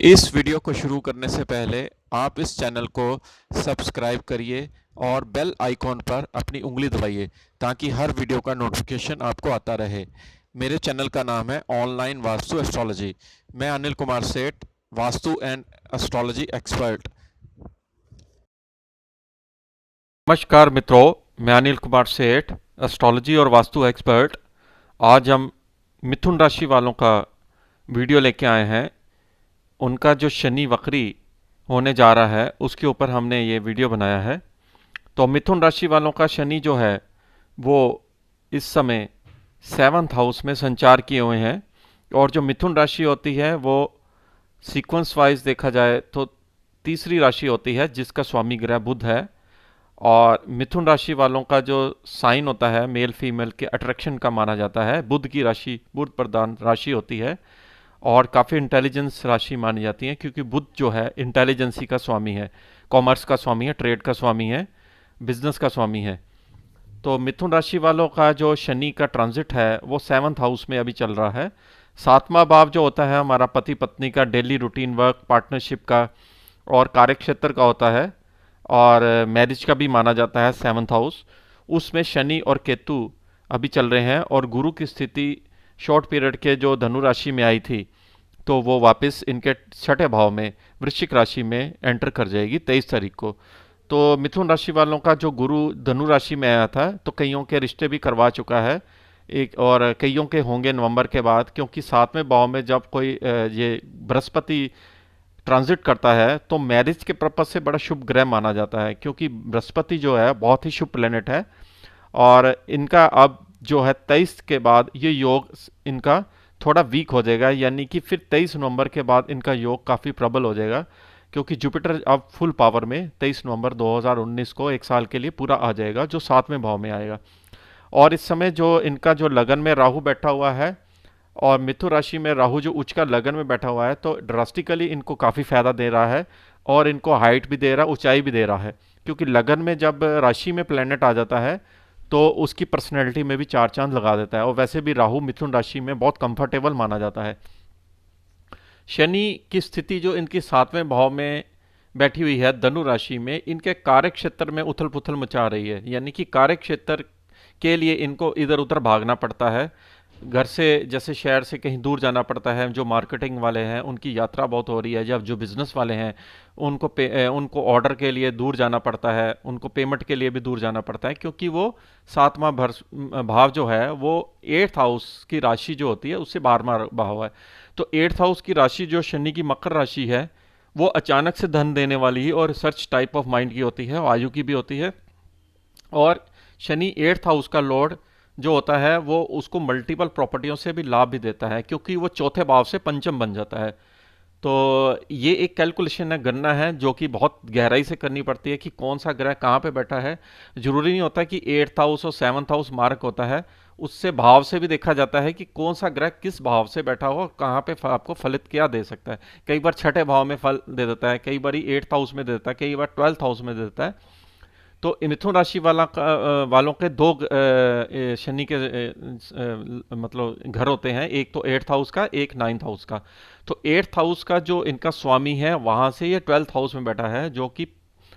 इस वीडियो को शुरू करने से पहले आप इस चैनल को सब्सक्राइब करिए और बेल आइकॉन पर अपनी उंगली दबाइए ताकि हर वीडियो का नोटिफिकेशन आपको आता रहे। मेरे चैनल का नाम है ऑनलाइन वास्तु एस्ट्रोलॉजी। मैं अनिल कुमार सेठ, वास्तु एंड एस्ट्रोलॉजी एक्सपर्ट। नमस्कार मित्रों, मैं अनिल कुमार सेठ, एस्ट्रोलॉजी और वास्तु एक्सपर्ट। आज हम मिथुन राशि वालों का वीडियो लेके आए हैं। उनका जो शनि वक्री होने जा रहा है उसके ऊपर हमने ये वीडियो बनाया है। तो मिथुन राशि वालों का शनि जो है वो इस समय 7th हाउस में संचार किए हुए हैं। और जो मिथुन राशि होती है वो सीक्वेंस वाइज देखा जाए तो तीसरी राशि होती है जिसका स्वामी ग्रह बुध है। और मिथुन राशि वालों का जो साइन होता है मेल फीमेल के अट्रैक्शन का माना जाता है। बुध की राशि बुध प्रधान राशि होती है और काफ़ी इंटेलिजेंस राशि मानी जाती है क्योंकि बुध जो है इंटेलिजेंसी का स्वामी है, कॉमर्स का स्वामी है, ट्रेड का स्वामी है, बिजनेस का स्वामी है। तो मिथुन राशि वालों का जो शनि का ट्रांजिट है वो 7th हाउस में अभी चल रहा है। 7वां भाव जो होता है हमारा पति पत्नी का डेली रूटीन वर्क, पार्टनरशिप का और कार्यक्षेत्र का होता है और मैरिज का भी माना जाता है 7th हाउस। उसमें शनि और केतु अभी चल रहे हैं और गुरु की स्थिति शॉर्ट पीरियड के जो धनु राशि में आई थी तो वो वापस इनके छठे भाव में वृश्चिक राशि में एंटर कर जाएगी 23 तारीख को। तो मिथुन राशि वालों का जो गुरु धनु राशि में आया था तो कईयों के रिश्ते भी करवा चुका है एक, और कईयों के होंगे नवंबर के बाद, क्योंकि 7वें भाव में जब कोई ये बृहस्पति ट्रांजिट करता है तो मैरिज के पर्पज से बड़ा शुभ ग्रह माना जाता है क्योंकि बृहस्पति जो है बहुत ही शुभ प्लेनेट है। और इनका अब जो है 23 के बाद ये योग इनका थोड़ा वीक हो जाएगा, यानी कि फिर 23 नवंबर के बाद इनका योग काफ़ी प्रबल हो जाएगा क्योंकि जुपिटर अब फुल पावर में 23 नवंबर 2019 को एक साल के लिए पूरा आ जाएगा जो 7वें भाव में आएगा। और इस समय जो इनका जो लगन में राहु बैठा हुआ है और मिथुन राशि में राहु जो उच्च का लगन में बैठा हुआ है तो ड्रास्टिकली इनको काफ़ी फायदा दे रहा है और इनको हाइट भी दे रहा है, ऊंचाई भी दे रहा है क्योंकि लगन में जब राशि में प्लेनेट आ जाता है तो उसकी पर्सनैलिटी में भी चार चांद लगा देता है। और वैसे भी राहु मिथुन राशि में बहुत कंफर्टेबल माना जाता है। शनि की स्थिति जो इनकी 7वें भाव में बैठी हुई है धनु राशि में, इनके कार्य क्षेत्र में उथल पुथल मचा रही है, यानी कि कार्य क्षेत्र के लिए इनको इधर उधर भागना पड़ता है। घर से जैसे शहर से कहीं दूर जाना पड़ता है, जो मार्केटिंग वाले हैं उनकी यात्रा बहुत हो रही है, जब जो बिजनेस वाले हैं उनको ऑर्डर के लिए दूर जाना पड़ता है, उनको पेमेंट के लिए भी दूर जाना पड़ता है क्योंकि वो 7वां भाव जो है वो 8th हाउस की राशि जो होती है उससे 12वां भाव है। तो 8th हाउस की राशि जो शनि की मकर राशि है वो अचानक से धन देने वाली ही और रिसर्च टाइप ऑफ माइंड की होती है, आयु की भी होती है। और शनि 8th हाउस का लॉर्ड जो होता है वो उसको मल्टीपल प्रॉपर्टियों से भी लाभ भी देता है क्योंकि वो चौथे भाव से पंचम बन जाता है। तो ये एक कैलकुलेशन है, गणना है जो कि बहुत गहराई से करनी पड़ती है कि कौन सा ग्रह कहाँ पे बैठा है। जरूरी नहीं होता कि 8th हाउस और 7th हाउस मार्क होता है, उससे भाव से भी देखा जाता है कि कौन सा ग्रह किस भाव से बैठा हो, कहाँ पे आपको फलित क्या दे सकता है। कई बार छठे भाव में फल दे देता है, कई बार 8th हाउस में दे देता है, कई बार 12th हाउस में दे देता है। तो मिथुन राशि वालों के दो शनि के मतलब घर होते हैं, एक तो 8th हाउस का, एक 9th हाउस का। तो 8th हाउस का जो इनका स्वामी है वहां से ये 12th हाउस में बैठा है जो कि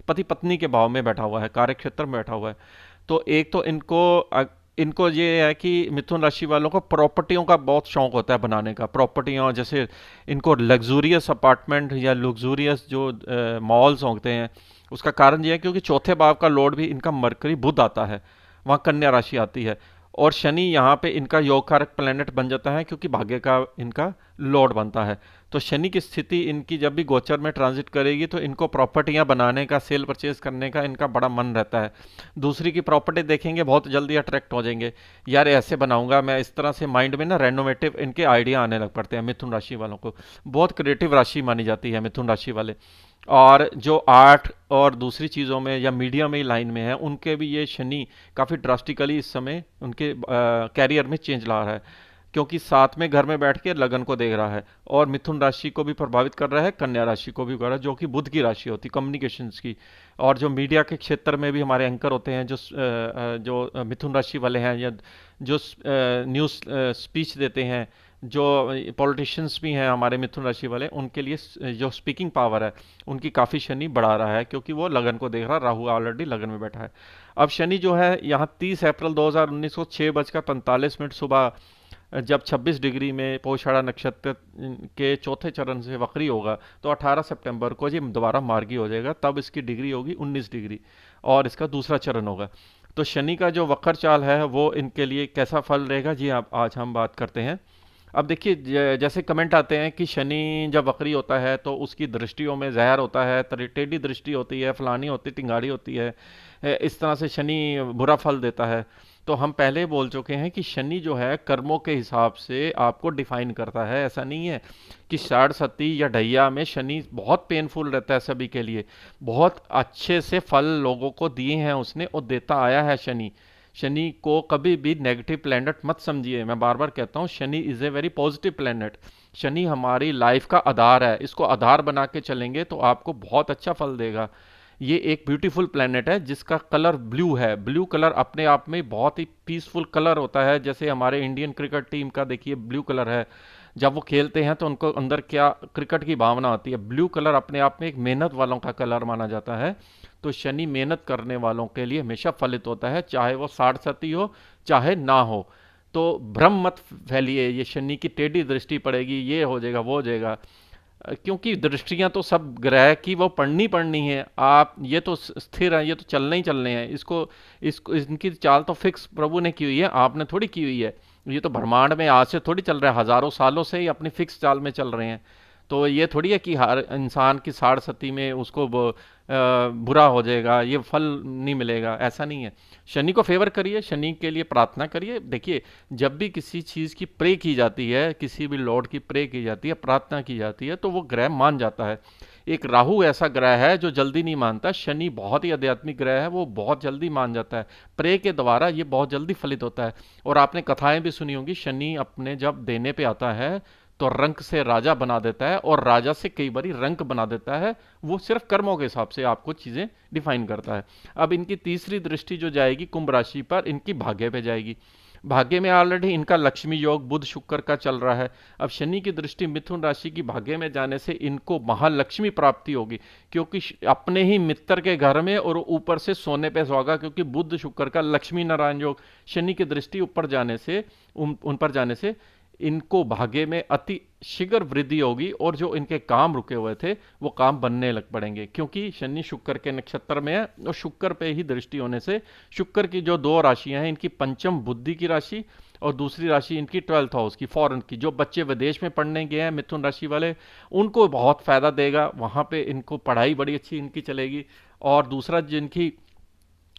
पति पत्नी के भाव में बैठा हुआ है, कार्य क्षेत्र में बैठा हुआ है। तो एक तो इनको ये है कि मिथुन राशि वालों को प्रॉपर्टियों का बहुत शौक होता है बनाने का, प्रॉपर्टियां जैसे इनको लग्जूरियस अपार्टमेंट या लग्जूरियस जो मॉल्स होते हैं। उसका कारण यह है क्योंकि चौथे भाव का लॉर्ड भी इनका मरकरी बुध आता है, वहाँ कन्या राशि आती है और शनि यहाँ पे इनका योग कारक प्लेनेट बन जाता है क्योंकि भाग्य का इनका लॉर्ड बनता है। तो शनि की स्थिति इनकी जब भी गोचर में ट्रांजिट करेगी तो इनको प्रॉपर्टियां बनाने का, सेल परचेज करने का इनका बड़ा मन रहता है। दूसरी की प्रॉपर्टी देखेंगे बहुत जल्दी अट्रैक्ट हो जाएंगे, यार ऐसे बनाऊंगा मैं, इस तरह से माइंड में ना रेनोवेटिव इनके आइडिया आने लग पड़ते हैं। मिथुन राशि वालों को बहुत क्रिएटिव राशि मानी जाती है मिथुन राशि वाले। और जो आर्ट और दूसरी चीज़ों में या मीडिया में लाइन में है उनके भी ये शनि काफ़ी ड्रास्टिकली इस समय उनके कैरियर में चेंज ला रहा है क्योंकि साथ में घर में बैठ के लगन को देख रहा है और मिथुन राशि को भी प्रभावित कर रहा है, कन्या राशि को भी कर रहा है जो कि बुध की राशि होती है कम्युनिकेशंस की। और जो मीडिया के क्षेत्र में भी हमारे एंकर होते हैं जो मिथुन राशि वाले हैं या जो न्यूज़ स्पीच देते हैं, जो पॉलिटिशियंस भी हैं हमारे मिथुन राशि वाले, उनके लिए जो स्पीकिंग पावर है उनकी काफ़ी शनि बढ़ा रहा है, क्योंकि वो लगन को देख रहा है, राहु ऑलरेडी लगन में बैठा है। अब शनि जो है यहाँ 30 अप्रैल 2019 को 6:45 सुबह जब 26 डिग्री में पोषाढ़ा नक्षत्र के चौथे चरण से वक्री होगा, तो 18 सितंबर को ये दोबारा मार्गी हो जाएगा, तब इसकी डिग्री होगी 19 डिग्री और इसका दूसरा चरण होगा। तो शनि का जो वक्र चाल है वो इनके लिए कैसा फल रहेगा जी, आप आज हम बात करते हैं। अब देखिए, जैसे कमेंट आते हैं कि शनि जब वक्री होता है तो उसकी दृष्टियों में जहर होता है, टेढ़ी दृष्टि होती है, फलानी होती, टिंगाड़ी होती है, इस तरह से शनि बुरा फल देता है। तो हम पहले बोल चुके हैं कि शनि जो है कर्मों के हिसाब से आपको डिफाइन करता है। ऐसा नहीं है कि साढ़ सती या ढैया में शनि बहुत पेनफुल रहता है सभी के लिए, बहुत अच्छे से फल लोगों को दिए हैं उसने और देता आया है शनि। शनि को कभी भी नेगेटिव प्लैनेट मत समझिए, मैं बार बार कहता हूँ Shani is a very positive planet. Shani हमारी लाइफ का आधार है, इसको आधार बना के चलेंगे तो आपको बहुत अच्छा फल देगा। ये एक ब्यूटीफुल प्लैनेट है जिसका कलर ब्लू है। ब्लू कलर अपने आप में बहुत ही पीसफुल कलर होता है। जैसे हमारे इंडियन क्रिकेट टीम का देखिए ब्लू कलर है, जब वो खेलते हैं तो उनको अंदर क्या क्रिकेट की भावना आती है। ब्लू कलर अपने आप में एक मेहनत वालों का कलर माना जाता है। तो शनि मेहनत करने वालों के लिए हमेशा फलित होता है, चाहे वो साढ़ सती हो चाहे ना हो। तो भ्रम मत फैलिए, ये शनि की टेढ़ी दृष्टि पड़ेगी, ये हो जाएगा वो हो जाएगा, क्योंकि दृष्टियां तो सब ग्रह की वो पढ़नी है। आप ये तो स्थिर है, ये तो चलने ही चलने हैं, इसको इनकी चाल तो फिक्स प्रभु ने की हुई है, आपने थोड़ी की हुई है। ये तो ब्रह्मांड में आज से थोड़ी चल रहा है, हजारों सालों से ही अपनी फिक्स चाल में चल रहे हैं। तो ये थोड़ी है कि हर इंसान की साढ़ सती में उसको बुरा हो जाएगा, ये फल नहीं मिलेगा, ऐसा नहीं है। शनि को फेवर करिए, शनि के लिए प्रार्थना करिए। देखिए, जब भी किसी चीज़ की प्रे की जाती है, किसी भी लॉर्ड की प्रे की जाती है, प्रार्थना की जाती है, तो वो ग्रह मान जाता है। एक राहु ऐसा ग्रह है जो जल्दी नहीं मानता, शनि बहुत ही आध्यात्मिक ग्रह है, वो बहुत जल्दी मान जाता है। प्रे के द्वारा ये बहुत जल्दी फलित होता है। और आपने कथाएं भी सुनी होंगी, शनि अपने जब देने पे आता है तो रंक से राजा बना देता है, और राजा से कई बारी रंक बना देता है। वो सिर्फ कर्मों के हिसाब से आपको चीजें डिफाइन करता है। अब इनकी तीसरी दृष्टि जो जाएगी कुंभ राशि पर, इनकी भाग्य पे जाएगी। भाग्य में ऑलरेडी इनका लक्ष्मी योग बुध शुक्र का चल रहा है। अब शनि की दृष्टि मिथुन राशि की भाग्य में जाने से इनको महालक्ष्मी प्राप्ति होगी, क्योंकि अपने ही मित्र के घर में और ऊपर से सोने पे सुहागा, क्योंकि बुध शुक्र का लक्ष्मी नारायण योग शनि की दृष्टि ऊपर जाने से उन पर जाने से इनको भाग्य में अति शीघ्र वृद्धि होगी, और जो इनके काम रुके हुए थे वो काम बनने लग पड़ेंगे, क्योंकि शनि शुक्र के नक्षत्र में है। और शुक्र पे ही दृष्टि होने से शुक्र की जो दो राशियां हैं, इनकी पंचम बुद्धि की राशि और दूसरी राशि इनकी 12th हाउस की, फॉरेन की। जो बच्चे विदेश में पढ़ने गए हैं मिथुन राशि वाले, उनको बहुत फायदा देगा, वहां पे इनको पढ़ाई बड़ी अच्छी इनकी चलेगी। और दूसरा,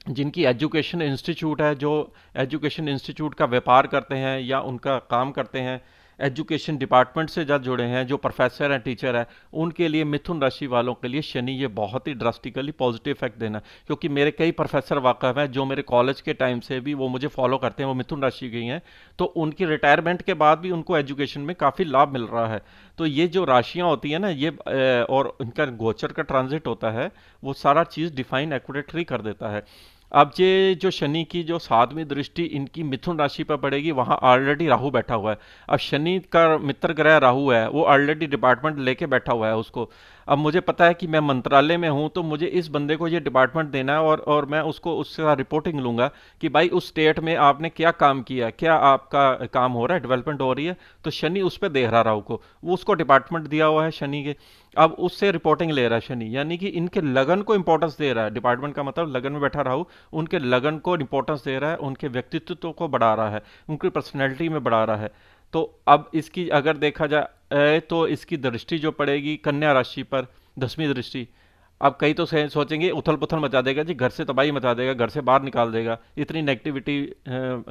जिनकी एजुकेशन इंस्टीट्यूट है, जो एजुकेशन इंस्टीट्यूट का व्यापार करते हैं या उनका काम करते हैं, एजुकेशन डिपार्टमेंट से जब जुड़े हैं, जो प्रोफेसर हैं, टीचर हैं, उनके लिए मिथुन राशि वालों के लिए शनि ये बहुत ही ड्रास्टिकली पॉजिटिव इफेक्ट देना। क्योंकि मेरे कई प्रोफेसर वाकफ हैं जो मेरे कॉलेज के टाइम से भी वो मुझे फॉलो करते हैं, वो मिथुन राशि के ही हैं। तो उनकी रिटायरमेंट के बाद भी उनको एजुकेशन में काफ़ी लाभ मिल रहा है। तो ये जो राशियाँ होती हैं ना, ये और इनका गोचर का ट्रांजिट होता है, वो सारा चीज़ डिफाइन एक्यूरेटली कर देता है। अब ये जो शनि की जो 7वीं दृष्टि इनकी मिथुन राशि पर पड़ेगी, वहां ऑलरेडी राहु बैठा हुआ है। अब शनि का मित्र ग्रह राहु है, वो ऑलरेडी डिपार्टमेंट लेके बैठा हुआ है उसको। अब मुझे पता है कि मैं मंत्रालय में हूं, तो मुझे इस बंदे को ये डिपार्टमेंट देना है, और मैं उसको उससे रिपोर्टिंग लूंगा कि भाई उस स्टेट में आपने क्या काम किया, क्या आपका काम हो रहा है, डेवलपमेंट हो रही है। तो शनि उस पर देख रहा राहु को, वो उसको डिपार्टमेंट दिया हुआ है शनि के। अब उससे रिपोर्टिंग ले रहा है शनि, यानी कि इनके लगन को इंपॉर्टेंस दे रहा है। डिपार्टमेंट का मतलब लगन में बैठा राहु उनके लगन को इंपॉर्टेंस दे रहा है, उनके व्यक्तित्व को बढ़ा रहा है, उनकी पर्सनैलिटी में बढ़ा रहा है। तो अब इसकी अगर देखा जाए तो इसकी दृष्टि जो पड़ेगी कन्या राशि पर, 10वीं दृष्टि। अब कई तो सोचेंगे उथल पुथल मचा देगा जी, घर से तबाही मचा देगा, घर से बाहर निकाल देगा, इतनी नेगेटिविटी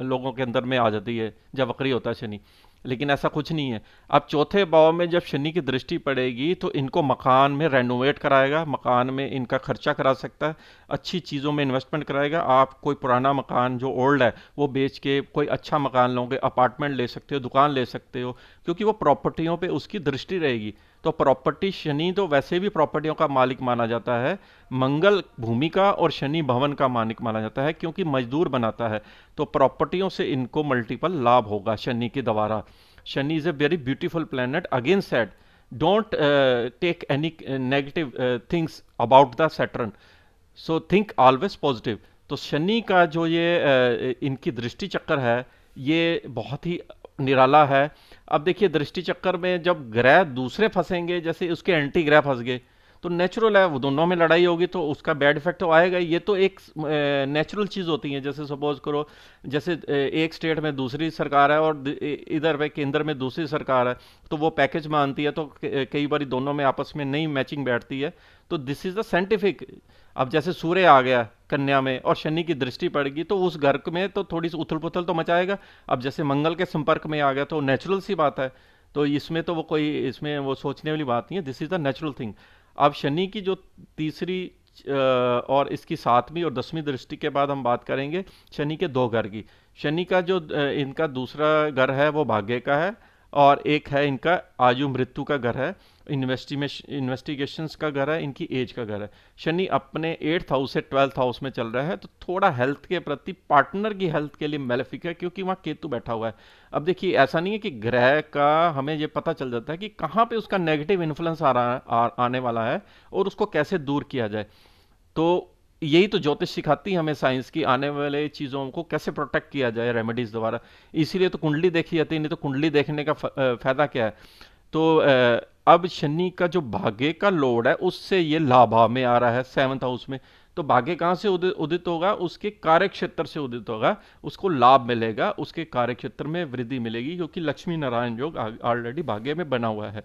लोगों के अंदर में आ जाती है जब वक्री होता है शनि। लेकिन ऐसा कुछ नहीं है। अब चौथे भाव में जब शनि की दृष्टि पड़ेगी तो इनको मकान में रेनोवेट कराएगा, मकान में इनका खर्चा करा सकता है, अच्छी चीज़ों में इन्वेस्टमेंट कराएगा। आप कोई पुराना मकान जो ओल्ड है वो बेच के कोई अच्छा मकान लोगे, अपार्टमेंट ले सकते हो, दुकान ले सकते हो, क्योंकि वो प्रॉपर्टियों पे उसकी दृष्टि रहेगी। तो प्रॉपर्टी, शनि तो वैसे भी प्रॉपर्टियों का मालिक माना जाता है, मंगल भूमि का और शनि भवन का मालिक माना जाता है, क्योंकि मजदूर बनाता है। तो प्रॉपर्टियों से इनको मल्टीपल लाभ होगा शनि के द्वारा। Shani is a very beautiful planet, again said don't take any negative things about the Saturn, so think always positive. तो शनि का जो ये इनकी दृष्टि चक्कर है ये बहुत ही निराला है। अब देखिए दृष्टि चक्कर में जब ग्रह दूसरे फंसेंगे, जैसे उसके एंटी ग्रह फंस गए, तो नेचुरल है वो दोनों में लड़ाई होगी तो उसका बैड इफेक्ट तो आएगा। ये तो एक नेचुरल चीज़ होती है। जैसे सपोज करो, जैसे एक स्टेट में दूसरी सरकार है और इधर पे केंद्र में दूसरी सरकार है, तो वो पैकेज मानती है, तो कई बार दोनों में आपस में नहीं मैचिंग बैठती है। तो दिस इज द साइंटिफिक। अब जैसे सूर्य आ गया कन्या में और शनि की दृष्टि पड़ेगी तो उस घर में तो थोड़ी सी उथल पुथल तो मचाएगा। अब जैसे मंगल के संपर्क में आ गया तो नेचुरल सी बात है। तो इसमें तो वो कोई इसमें वो सोचने वाली बात नहीं है, this is the natural thing. अब शनि की जो तीसरी और इसकी 7वीं और 10वीं दृष्टि के बाद हम बात करेंगे शनि के 2 घर की। शनि का जो इनका दूसरा घर है वो भाग्य का है, और एक है इनका आयु मृत्यु का घर है, इन्वेस्टिगेशंस का घर है, इनकी एज का घर है। शनि अपने 8th हाउस से 12th हाउस में चल रहा है, तो थोड़ा हेल्थ के प्रति, पार्टनर की हेल्थ के लिए मेलेफिक है, क्योंकि वहाँ केतु बैठा हुआ है। अब देखिए ऐसा नहीं है कि ग्रह का हमें ये पता चल जाता है कि कहाँ पे उसका नेगेटिव इन्फ्लुएंस आ रहा है, आने वाला है, और उसको कैसे दूर किया जाए। तो यही तो ज्योतिष सिखाती है हमें साइंस की, आने वाले चीज़ों को कैसे प्रोटेक्ट किया जाए रेमेडीज द्वारा। इसीलिए तो कुंडली देखी जाती है, नहीं तो कुंडली देखने का फायदा क्या है। तो अब शनि का जो भाग्य का लोड है उससे ये लाभ में आ रहा है 7th हाउस में। तो भाग्य कहाँ से उदित होगा? उसके कार्य क्षेत्र से उदित होगा, उसको लाभ मिलेगा, उसके कार्य क्षेत्र में वृद्धि मिलेगी, क्योंकि लक्ष्मी नारायण योग ऑलरेडी भाग्य में बना हुआ है।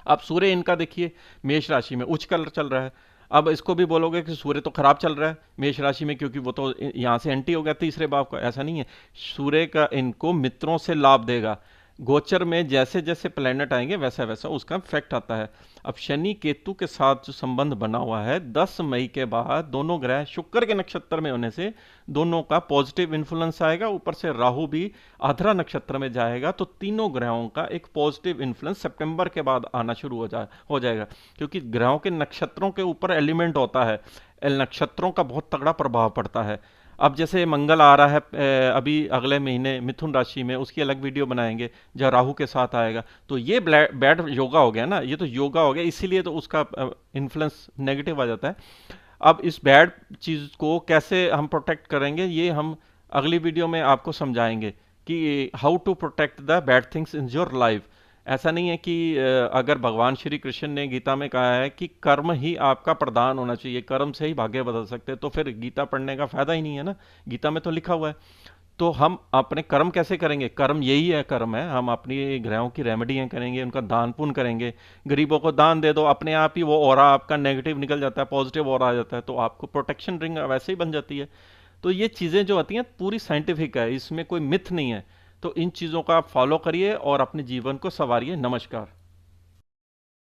अब सूर्य इनका देखिए मेष राशि में उच्च कलर चल रहा है। अब इसको भी बोलोगे कि सूर्य तो खराब चल रहा है मेष राशि में, क्योंकि वो तो यहाँ से एंटी हो गया तीसरे भाव का। ऐसा नहीं है, सूर्य का इनको मित्रों से लाभ देगा। गोचर में जैसे जैसे प्लैनेट आएंगे वैसा वैसा उसका इफेक्ट आता है। अब शनि केतु के साथ जो संबंध बना हुआ है 10 मई के बाद, दोनों ग्रह शुक्र के नक्षत्र में होने से दोनों का पॉजिटिव इन्फ्लुएंस आएगा। ऊपर से राहु भी आद्रा नक्षत्र में जाएगा, तो तीनों ग्रहों का एक पॉजिटिव इन्फ्लुएंस सितंबर के बाद आना शुरू हो जाएगा, क्योंकि ग्रहों के नक्षत्रों के ऊपर एलिमेंट होता है, नक्षत्रों का बहुत तगड़ा प्रभाव पड़ता है। अब जैसे मंगल आ रहा है अभी अगले महीने मिथुन राशि में, उसकी अलग वीडियो बनाएंगे जहाँ राहु के साथ आएगा। तो ये बैड योगा हो गया ना, ये तो योगा हो गया, इसीलिए तो उसका इन्फ्लुएंस नेगेटिव आ जाता है। अब इस बैड चीज़ को कैसे हम प्रोटेक्ट करेंगे, ये हम अगली वीडियो में आपको समझाएंगे कि how to protect the bad things in your life. ऐसा नहीं है कि अगर भगवान श्री कृष्ण ने गीता में कहा है कि कर्म ही आपका प्रधान होना चाहिए, कर्म से ही भाग्य बदल सकते हैं, तो फिर गीता पढ़ने का फायदा ही नहीं है ना। गीता में तो लिखा हुआ है। तो हम अपने कर्म कैसे करेंगे? कर्म यही है, कर्म है हम अपनी ग्रहों की रेमेडियाँ करेंगे, उनका दान पुण्य करेंगे। गरीबों को दान दे दो, अपने आप ही वो ऑरा आपका नेगेटिव निकल जाता है, पॉजिटिव ऑरा आ जाता है, तो आपको प्रोटेक्शन रिंग वैसे ही बन जाती है। तो ये चीज़ें जो आती हैं पूरी साइंटिफिक है, इसमें कोई मिथ नहीं है। तो इन चीज़ों का आप फॉलो करिए और अपने जीवन को संवारिए। नमस्कार।